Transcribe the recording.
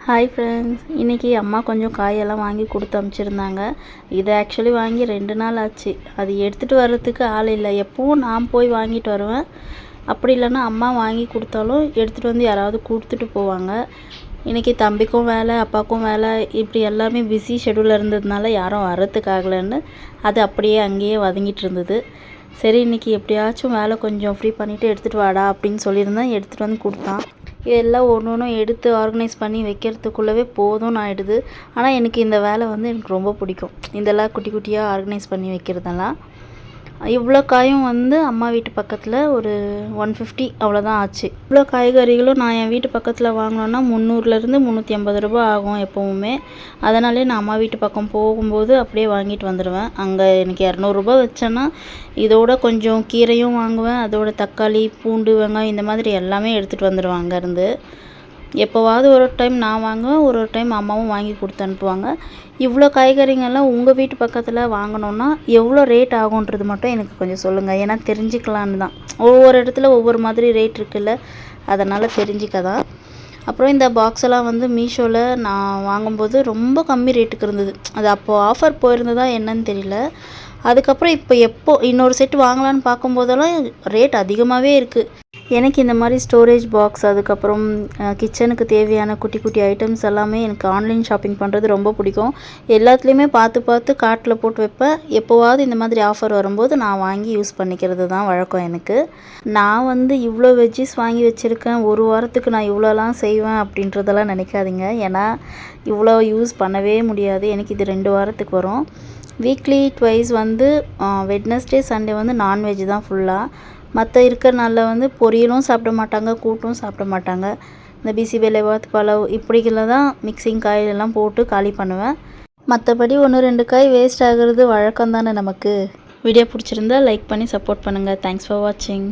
Hi friends, இன்றைக்கி அம்மா கொஞ்சம் காயெல்லாம் வாங்கி கொடுத்து அனுப்பிச்சிருந்தாங்க. இது ஆக்சுவலி வாங்கி 2 நாள் ஆச்சு. அது எடுத்துகிட்டு வர்றதுக்கு ஆள் இல்லை. எப்பவும் நான் போய் வாங்கிட்டு வருவேன். அப்படி இல்லைன்னா அம்மா வாங்கி கொடுத்தாலும் எடுத்துகிட்டு வந்து யாராவது கொடுத்துட்டு போவாங்க. இன்றைக்கி தம்பிக்கும் வேலை, அப்பாவுக்கும் வேலை, இப்படி எல்லாமே பிஸி ஷெடியூலில் இருந்ததுனால யாரும் வரத்துக்கு ஆகலைன்னு அது அப்படியே அங்கேயே வதங்கிட்டு இருந்தது. சரி, இன்றைக்கி எப்படியாச்சும் வேலை கொஞ்சம் ஃப்ரீ பண்ணிவிட்டு எடுத்துகிட்டு வாடா அப்படின்னு சொல்லியிருந்தேன். எடுத்துகிட்டு வந்து கொடுத்தான். இதெல்லாம் ஒன்று ஒன்றும் எடுத்து ஆர்கனைஸ் பண்ணி வைக்கிறதுக்குள்ளவே போதும்னு ஆகிடுது. ஆனால் எனக்கு இந்த வேலை எனக்கு ரொம்ப பிடிக்கும். இதெல்லாம் குட்டி குட்டியாக ஆர்கனைஸ் பண்ணி வைக்கிறதெல்லாம். இவ்வளோ காயும் அம்மா வீட்டு பக்கத்தில் ஒரு 150 அவ்வளோதான் ஆச்சு. இவ்வளோ காய்கறிகளும் நான் என் வீட்டு பக்கத்தில் வாங்கினோன்னா 300லேருந்து 350 ரூபா ஆகும் எப்போவுமே. அதனாலே நான் அம்மா வீட்டு பக்கம் போகும்போது அப்படியே வாங்கிட்டு வந்துடுவேன். அங்கே எனக்கு 200 வச்சேன்னா இதோட கொஞ்சம் கீரையும் வாங்குவேன். அதோட தக்காளி, பூண்டு, வெங்காயம் இந்த மாதிரி எல்லாமே எடுத்துகிட்டு வந்துடுவேன் அங்கேருந்து. எப்போவாவது ஒரு டைம் நான் வாங்குவேன், ஒரு டைம் அம்மாவும் வாங்கி கொடுத்து அனுப்புவாங்க. இவ்வளோ காய்கறிங்கெல்லாம் உங்கள் வீட்டு பக்கத்தில் வாங்கினோன்னா எவ்வளோ ரேட் ஆகுன்றது மட்டும் எனக்கு கொஞ்சம் சொல்லுங்கள். ஏன்னா தெரிஞ்சுக்கலான்னு தான். ஒவ்வொரு இடத்துல ஒவ்வொரு மாதிரி ரேட் இருக்குல்ல, அதனால் தெரிஞ்சிக்க தான். அப்புறம் இந்த பாக்ஸ் எல்லாம் மீஷோவில் நான் வாங்கும்போது ரொம்ப கம்மி ரேட்டுக்கு இருந்தது. அது அப்போது ஆஃபர் போயிருந்ததா என்னன்னு தெரியல. அதுக்கப்புறம் எப்போ இன்னொரு செட் வாங்கலான்னு பார்க்கும்போதெல்லாம் ரேட் அதிகமாகவே இருக்குது. எனக்கு இந்த மாதிரி ஸ்டோரேஜ் பாக்ஸ், அதுக்கப்புறம் கிச்சனுக்கு தேவையான குட்டி குட்டி ஐட்டம்ஸ் எல்லாமே எனக்கு ஆன்லைன் ஷாப்பிங் பண்ணுறது ரொம்ப பிடிக்கும். எல்லாத்துலேயுமே பார்த்து பார்த்து கார்ட்டில் போட்டு வைப்பேன். எப்போவாவது இந்த மாதிரி ஆஃபர் வரும்போது நான் வாங்கி யூஸ் பண்ணிக்கிறது தான் வழக்கம் எனக்கு. நான் இவ்வளோ வெஜ்ஜிஸ் வாங்கி வச்சுருக்கேன், ஒரு வாரத்துக்கு நான் இவ்வளோலாம் செய்வேன் அப்படின்றதெல்லாம் நினைக்காதீங்க. ஏன்னா இவ்வளோ யூஸ் பண்ணவே முடியாது. எனக்கு இது 2 வாரத்துக்கு வரும். Weekly twice Wednesday, Sunday non veg தான் ஃபுல்லாக. மற்ற இருக்கிற நாளில் பொரியலும் சாப்பிட மாட்டாங்க, கூட்டும் சாப்பிட மாட்டாங்க. இந்த பிசிபெலேபாத், பலவ் இப்படிகளில் தான் மிக்சிங் காயெல்லாம் போட்டு காலி பண்ணுவேன். மற்றபடி 1-2 காய் வேஸ்ட் ஆகிறது வழக்கம் தானே நமக்கு. வீடியோ பிடிச்சிருந்தா லைக் பண்ணி சப்போர்ட் பண்ணுங்கள். தேங்க்ஸ் ஃபார் வாட்சிங்.